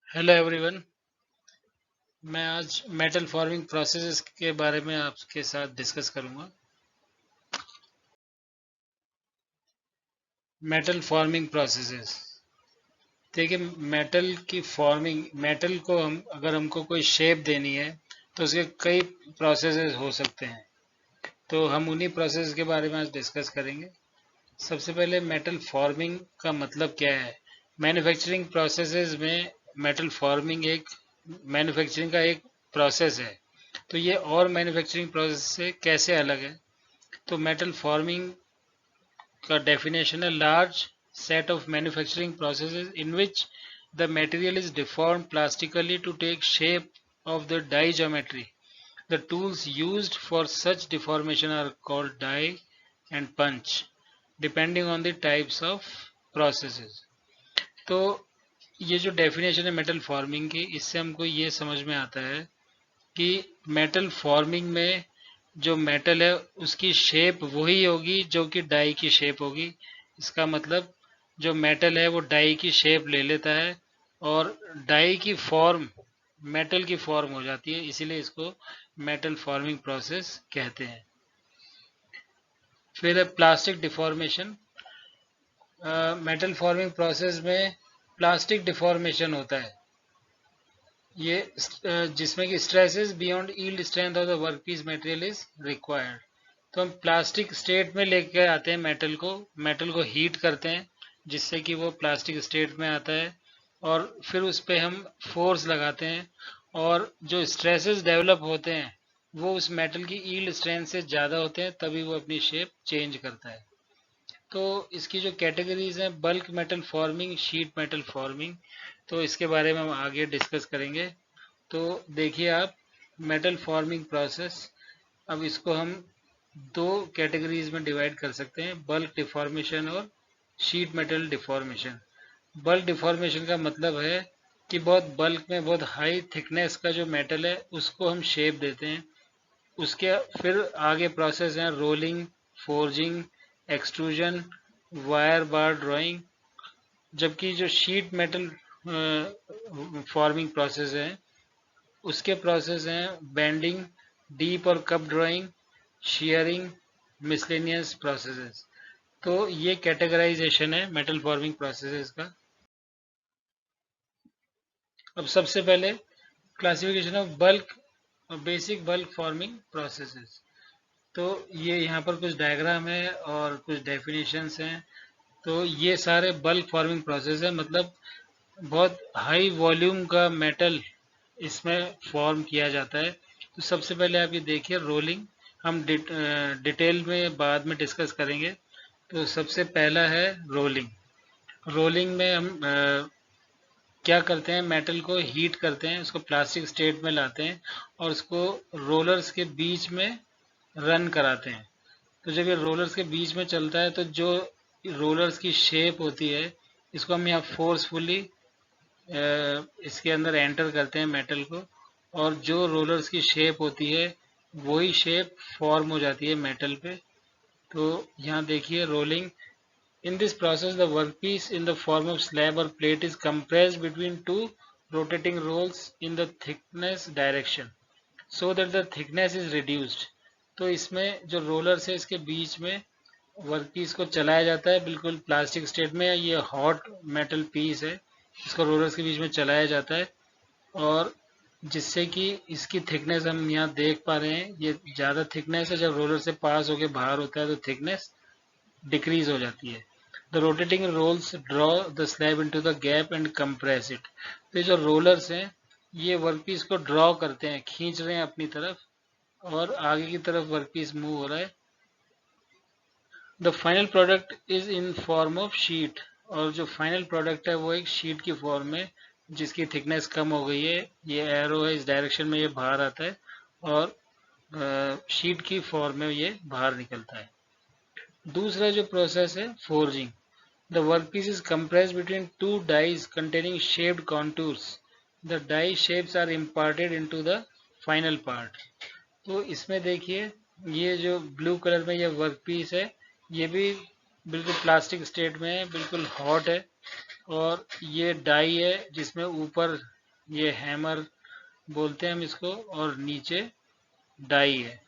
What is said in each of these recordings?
Hello everyone. मैं आज metal forming processes के बारे में आपके साथ डिस्कस करूंगा। मेटल फॉर्मिंग प्रोसेसेस, देखिए मेटल की फॉर्मिंग, मेटल को हम अगर हमको कोई शेप देनी है तो उसके कई प्रोसेसेस हो सकते हैं। तो हम उन्हीं प्रोसेस के बारे में आज डिस्कस करेंगे। सबसे पहले मेटल फॉर्मिंग का मतलब क्या है। मैन्युफैक्चरिंग प्रोसेसेस में मेटल फॉर्मिंग एक मैन्युफैक्चरिंग का एक प्रोसेस है। तो ये और मैन्युफैक्चरिंग प्रोसेस से कैसे अलग है। तो मेटल फॉर्मिंग का डेफिनेशन है large set of manufacturing processes in which the material is deformed plastically to take shape of the die geometry. The tools used for such deformation are called die and punch depending on the types of processes. तो ये जो definition है metal forming की, इससे हमको ये समझ में आता है कि मेटल फॉर्मिंग में जो मेटल है उसकी शेप वही होगी जो कि डाई की शेप होगी। इसका मतलब जो मेटल है वो डाई की शेप ले लेता है और डाई की फॉर्म मेटल की फॉर्म हो जाती है, इसीलिए इसको मेटल फॉर्मिंग प्रोसेस कहते हैं। फिर है plastic deformation. Metal forming process में प्लास्टिक डिफॉर्मेशन होता है, ये जिसमें कि stresses beyond yield strength of the workpiece material is required. तो हम प्लास्टिक स्टेट में लेके आते हैं मेटल को हीट करते हैं जिससे कि वो प्लास्टिक स्टेट में आता है और फिर उस पर हम फोर्स लगाते हैं और जो स्ट्रेसेस डेवलप होते हैं वो उस मेटल की यील्ड स्ट्रेंथ से ज़्यादा होते हैं, तभी वो अपनी शेप चेंज करता है। तो इसकी जो कैटेगरीज हैं, bulk metal forming, sheet metal forming, तो इसके बारे में हम आगे डिस्कस करेंगे। तो देखिए आप, मेटल फॉर्मिंग प्रोसेस, अब इसको हम दो कैटेगरीज में डिवाइड कर सकते हैं, बल्क डिफॉर्मेशन और sheet metal deformation. Bulk deformation का मतलब है कि बहुत बल्क में, बहुत हाई थिकनेस का जो मेटल है उसको हम शेप देते हैं। उसके फिर आगे प्रोसेस हैं रोलिंग, फोर्जिंग, एक्सट्रूजन, वायर बार ड्राइंग। जबकि जो शीट मेटल फॉर्मिंग प्रोसेस है उसके प्रोसेस हैं बेंडिंग, डीप और cup drawing, sharing, miscellaneous processes. तो ये कैटेगराइजेशन है मेटल फॉर्मिंग प्रोसेसेस का। अब सबसे पहले क्लासिफिकेशन ऑफ बल्क और बेसिक बल्क फॉर्मिंग प्रोसेसेस। तो ये यहाँ पर कुछ डायग्राम है और कुछ डेफिनेशंस हैं। तो ये सारे बल्क फॉर्मिंग प्रोसेस है, मतलब बहुत हाई वॉल्यूम का मेटल इसमें फॉर्म किया जाता है। तो सबसे पहले आप ये देखिए रोलिंग, हम डिटेल में बाद में डिस्कस करेंगे। तो सबसे पहला है रोलिंग। रोलिंग में हम क्या करते हैं, मेटल को हीट करते हैं, उसको प्लास्टिक स्टेट में लाते हैं और उसको रोलर्स के बीच में रन कराते हैं। तो जब ये रोलर्स के बीच में चलता है तो जो रोलर्स की शेप होती है इसको हम यहाँ फोर्सफुली इसके अंदर एंटर करते हैं मेटल को, और जो रोलर्स की शेप होती है वही शेप फॉर्म हो जाती है मेटल पे। तो यहाँ देखिए rolling, in this process the workpiece in the form of slab और plate is compressed between two rotating rolls in the thickness direction so that the thickness is reduced. तो इसमें जो रोलर्स है इसके बीच में वर्कपीस को चलाया जाता है, बिल्कुल प्लास्टिक स्टेट में ये हॉट मेटल पीस है, इसको रोलर्स के बीच में चलाया जाता है और जिससे कि इसकी थिकनेस हम यहाँ देख पा रहे हैं, ये ज़्यादा थिकनेस है, जब रोलर से पास होके बाहर होता है तो थिकनेस डिक्रीज हो जाती है। The rotating rolls draw the slab into the gap and compress it. तो जो रोलर्स हैं ये वर्कपीस को ड्रॉ करते हैं, खींच रहे हैं अपनी तरफ और आगे की तरफ वर्कपीस मूव हो रहा है। The final product is in form of sheet, और जो फाइनल प्रोडक्ट है वो एक शीट की फॉर्म में, जिसकी थिकनेस कम हो गई है, ये एरो है, इस डायरेक्शन में ये बाहर आता है और शीट की फॉर्म में ये बाहर निकलता है। दूसरा जो प्रोसेस है forging, the workpiece is compressed between two dies containing shaped contours. The die shapes are imparted into the final part. तो इसमें देखिए ये जो ब्लू कलर में ये वर्कपीस है ये भी बिल्कुल प्लास्टिक स्टेट में है, बिल्कुल हॉट है, और ये डाई है जिसमें ऊपर ये हैमर बोलते हैं हम इसको, और नीचे डाई है।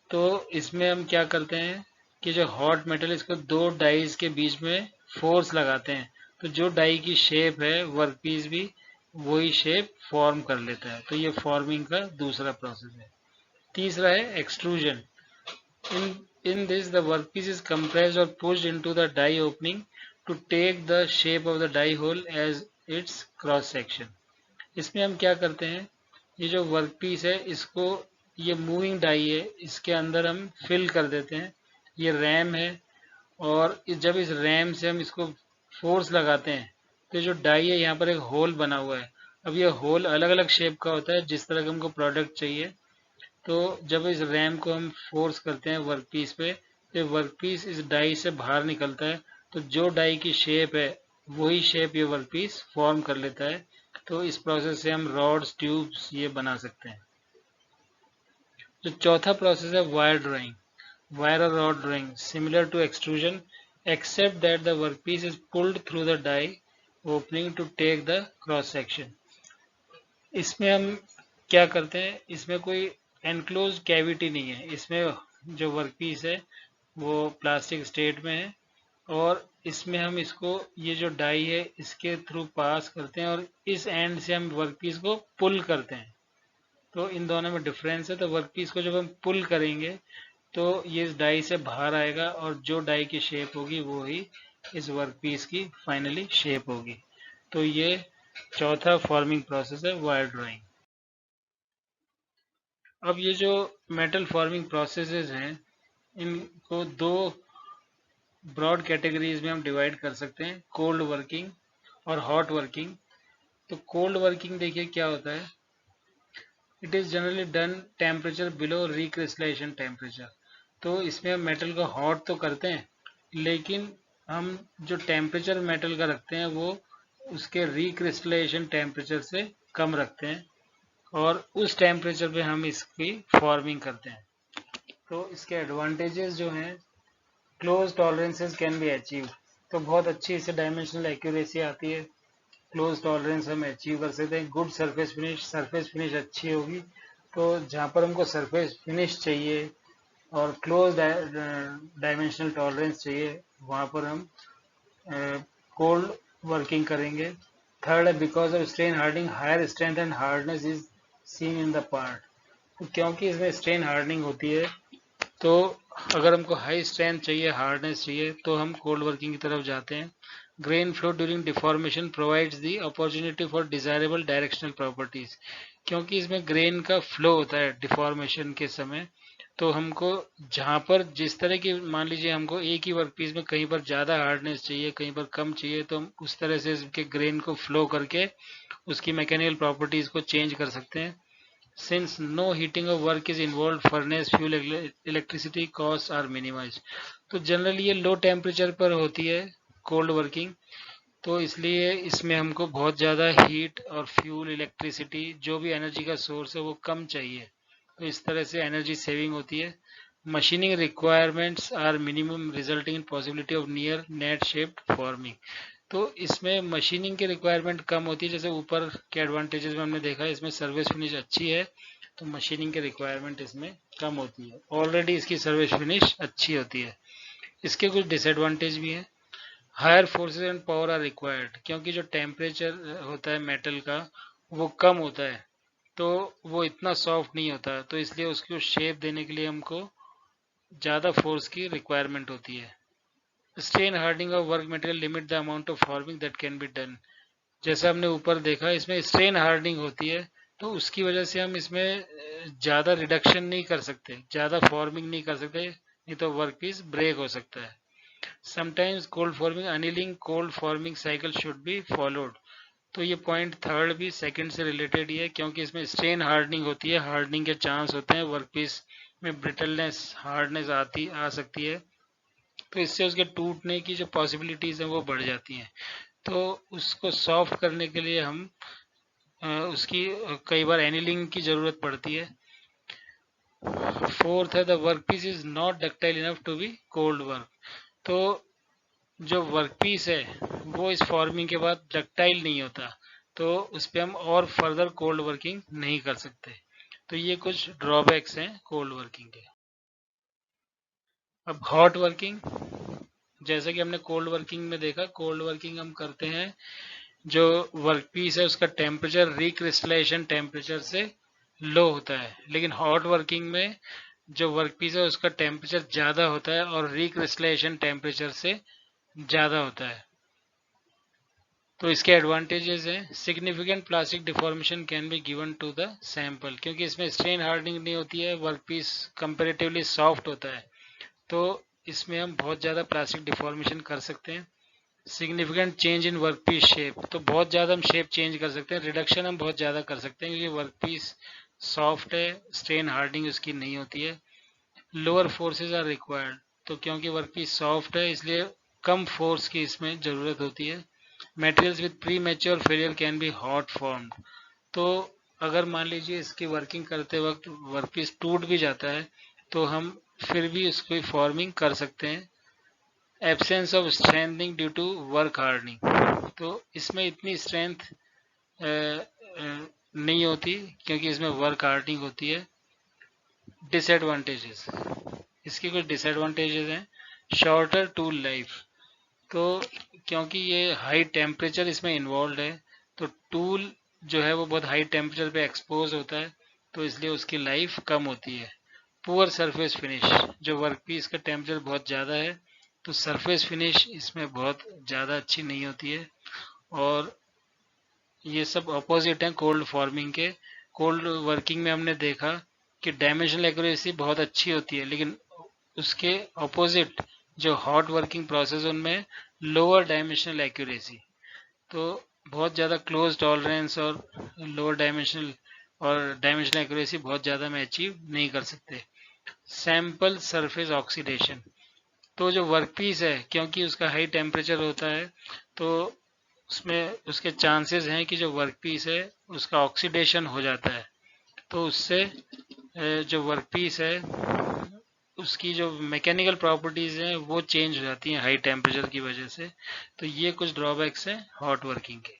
तो इसमें हम क्या करते हैं कि जो हॉट मेटल, इसको दो डाइज के बीच में फोर्स लगाते हैं, तो जो डाई की शेप है वर्कपीस भी वही शेप फॉर्म कर लेता है। तो ये फॉर्मिंग का दूसरा प्रोसेस है। तीसरा है extrusion. In this, the workpiece is compressed or pushed into the die opening to take the shape of the die hole as its cross section. इसमें हम क्या करते हैं, ये जो वर्कपीस है इसको, ये मूविंग डाई है, इसके अंदर हम फिल कर देते हैं। ये रैम है, और जब इस रैम से हम इसको फोर्स लगाते हैं तो जो डाई है यहाँ पर एक होल बना हुआ है। अब ये होल अलग अलग शेप का होता है जिस तरह का हमको प्रोडक्ट चाहिए। तो जब इस रैम को हम फोर्स करते हैं वर्कपीस पे, तो वर्कपीस इस डाई से बाहर निकलता है। तो जो डाई की शेप है वही शेप ये वर्कपीस फॉर्म कर लेता है। तो इस प्रोसेस से हम रॉड्स, ट्यूब्स ये बना सकते हैं। जो चौथा प्रोसेस है वायर ड्राइंग, वायर और rod drawing, similar to extrusion except that the workpiece is pulled through the die opening to take the cross section. इसमें हम क्या करते हैं, इसमें कोई एनक्लोज कैविटी नहीं है। इसमें जो वर्कपीस है वो प्लास्टिक स्टेट में है, और इसमें हम इसको, ये जो डाई है इसके थ्रू पास करते हैं, और इस एंड से हम वर्कपीस को पुल करते हैं। तो इन दोनों में डिफरेंस है। तो वर्कपीस को जब हम पुल करेंगे तो ये इस डाई से बाहर आएगा, और जो डाई की शेप होगी वो ही इस वर्कपीस की फाइनली शेप होगी। तो ये चौथा फॉर्मिंग प्रोसेस है, वायर ड्राइंग। अब ये जो मेटल फॉर्मिंग प्रोसेसेस हैं, इनको दो ब्रॉड कैटेगरीज में हम डिवाइड कर सकते हैं, कोल्ड वर्किंग और हॉट वर्किंग। तो कोल्ड वर्किंग देखिए क्या होता है, it is generally done temperature below recrystallisation temperature. तो इसमें हम मेटल को हॉट तो करते हैं, लेकिन हम जो टेम्परेचर मेटल का रखते हैं वो उसके रिक्रिस्टलाइजेशन टेम्परेचर से कम रखते हैं, और उस टेम्परेचर पे हम इसकी फॉर्मिंग करते हैं। तो इसके एडवांटेजेस जो हैं, close tolerances can be achieve. तो बहुत अच्छी इससे डायमेंशनल एक्यूरेसी आती है, क्लोज टॉलरेंस हम अचीव कर सकते हैं। गुड सरफेस फिनिश अच्छी होगी। तो जहाँ पर हमको सरफेस फिनिश चाहिए और क्लोज डायमेंशनल टॉलरेंस चाहिए, वहाँ पर हम कोल्ड वर्किंग करेंगे। थर्ड है because of strain hardening, higher strength and hardness is seen in the part. तो क्योंकि इसमें स्ट्रेन हार्डनिंग होती है, तो अगर हमको हाई स्ट्रेंथ चाहिए, हार्डनेस चाहिए, तो हम कोल्ड वर्किंग की तरफ जाते हैं। Grain flow during deformation provides the opportunity for desirable directional properties. क्योंकि इसमें ग्रेन का फ्लो होता है डिफॉर्मेशन के समय, तो हमको जहाँ पर जिस तरह की, मान लीजिए हमको एक ही वर्क पीस में कहीं पर ज़्यादा हार्डनेस चाहिए, कहीं पर कम चाहिए, तो हम उस तरह से इसके ग्रेन को फ्लो करके उसकी मैकेनिकल प्रॉपर्टीज को चेंज कर सकते हैं। Since no heating of work is involved, furnace fuel electricity costs are minimized। तो जनरली ये लो टेम्परेचर पर होती है कोल्ड वर्किंग, तो इसलिए इसमें हमको बहुत ज़्यादा हीट और फ्यूल, इलेक्ट्रिसिटी, जो भी एनर्जी का सोर्स है वो कम चाहिए। तो इस तरह से एनर्जी सेविंग होती है। Machining requirements are minimum resulting in possibility of near net shaped forming. तो इसमें मशीनिंग की रिक्वायरमेंट कम होती है। जैसे ऊपर के एडवांटेजेस में हमने देखा, इसमें सर्विस फिनिश अच्छी है, तो मशीनिंग की रिक्वायरमेंट इसमें कम होती है। ऑलरेडी इसकी सर्विस फिनिश अच्छी होती है। इसके कुछ डिसएडवांटेज भी हैं। Higher forces and power are required, क्योंकि जो टेम्परेचर होता है मेटल का वो कम होता है, तो वो इतना सॉफ्ट नहीं होता, तो इसलिए उसको शेप देने के लिए हमको ज़्यादा फोर्स की रिक्वायरमेंट होती है। Strain hardening of work material limit the amount of forming that can be done. जैसा हमने ऊपर देखा, इसमें स्ट्रेन हार्डनिंग होती है, तो उसकी वजह से हम इसमें ज़्यादा रिडक्शन नहीं कर सकते, ज़्यादा फॉर्मिंग नहीं कर सकते, नहीं तो वर्क पीस ब्रेक हो सकता है। Sometimes cold forming annealing cold forming cycle should be followed. तो ये पॉइंट थर्ड भी सेकंड से रिलेटेड ही है, क्योंकि इसमें स्ट्रेन हार्डनिंग होती है, हार्डनिंग के चांस होते हैं, वर्कपीस में ब्रिटलनेस, हार्डनेस आ सकती है, तो इससे उसके टूटने की जो पॉसिबिलिटीज़ हैं वो बढ़ जाती हैं। तो उसको सॉफ्ट करने के लिए हम उसकी कई बार एनिलिंग की ज़रूरत पड़ती है। फोर्थ है the workpiece is not ductile enough to be cold work. तो जो वर्कपीस है वो इस फॉर्मिंग के बाद डक्टाइल नहीं होता, तो उस पर हम और फर्दर कोल्ड वर्किंग नहीं कर सकते। तो ये कुछ ड्रॉबैक्स हैं कोल्ड वर्किंग के। अब हॉट वर्किंग, जैसे कि हमने कोल्ड वर्किंग में देखा, कोल्ड वर्किंग हम करते हैं जो वर्कपीस है उसका टेम्परेचर रिक्रिस्टलाइजेशन टेम्परेचर से लो होता है, लेकिन हॉट वर्किंग में जो वर्कपीस है उसका टेम्परेचर ज़्यादा होता है और रिक्रिस्टलाइजेशन टेम्परेचर से ज़्यादा होता है। तो इसके एडवांटेजेस हैं, significant plastic deformation can be given to the sample, क्योंकि इसमें स्ट्रेन हार्डनिंग नहीं होती है, वर्कपीस कंपेरेटिवली सॉफ्ट होता है, तो इसमें हम बहुत ज़्यादा प्लास्टिक डिफॉर्मेशन कर सकते हैं। Significant change in workpiece shape, तो बहुत ज़्यादा हम शेप चेंज कर सकते हैं, रिडक्शन हम बहुत ज़्यादा कर सकते हैं क्योंकि वर्कपीस सॉफ्ट है, स्ट्रेन हार्डनिंग उसकी नहीं होती है। लोअर फोर्सेज आर रिक्वायर्ड, तो क्योंकि वर्कपीस सॉफ्ट है इसलिए कम फोर्स की इसमें ज़रूरत होती है। Materials with pre mature failure can be hot formed, तो अगर मान लीजिए इसकी वर्किंग करते वक्त वर्कपीस टूट भी जाता है तो हम फिर भी उसकी फॉर्मिंग कर सकते हैं। Absence of strengthening due to work hardening, तो इसमें इतनी स्ट्रेंथ नहीं होती क्योंकि इसमें वर्क हार्डनिंग होती है। डिसएडवांटेजेस, इसके कुछ डिसएडवांटेजेस हैं। शॉर्टर टूल लाइफ, तो क्योंकि ये हाई टेम्परेचर इसमें इन्वॉल्व है तो टूल जो है वो बहुत हाई टेम्परेचर पे एक्सपोज होता है, तो इसलिए उसकी लाइफ कम होती है। पुअर सरफेस फिनिश, जो वर्कपीस का टेम्परेचर बहुत ज़्यादा है तो सरफेस फिनिश इसमें बहुत ज़्यादा अच्छी नहीं होती है। और ये सब अपोजिट हैं कोल्ड फॉर्मिंग के। कोल्ड वर्किंग में हमने देखा कि डायमेंशनल एक्यूरेसी बहुत अच्छी होती है, लेकिन उसके अपोजिट जो हॉट वर्किंग प्रोसेस उनमें लोअर डायमेंशनल एक्यूरेसी, तो बहुत ज़्यादा क्लोज टॉलरेंस और लोअर डायमेंशनल और डायमेंशनल एक्यूरेसी बहुत ज़्यादा में अचीव नहीं कर सकते। सैंपल सरफेस ऑक्सीडेशन, तो जो वर्कपीस है क्योंकि उसका हाई टेम्परेचर होता है तो उसमें उसके चांसेस हैं कि जो वर्कपीस है उसका ऑक्सीडेशन हो जाता है, तो उससे जो वर्कपीस है उसकी जो मैकेनिकल प्रॉपर्टीज़ हैं वो चेंज हो जाती हैं हाई टेम्परेचर की वजह से। तो ये कुछ ड्रॉबैक्स हैं हॉट वर्किंग के।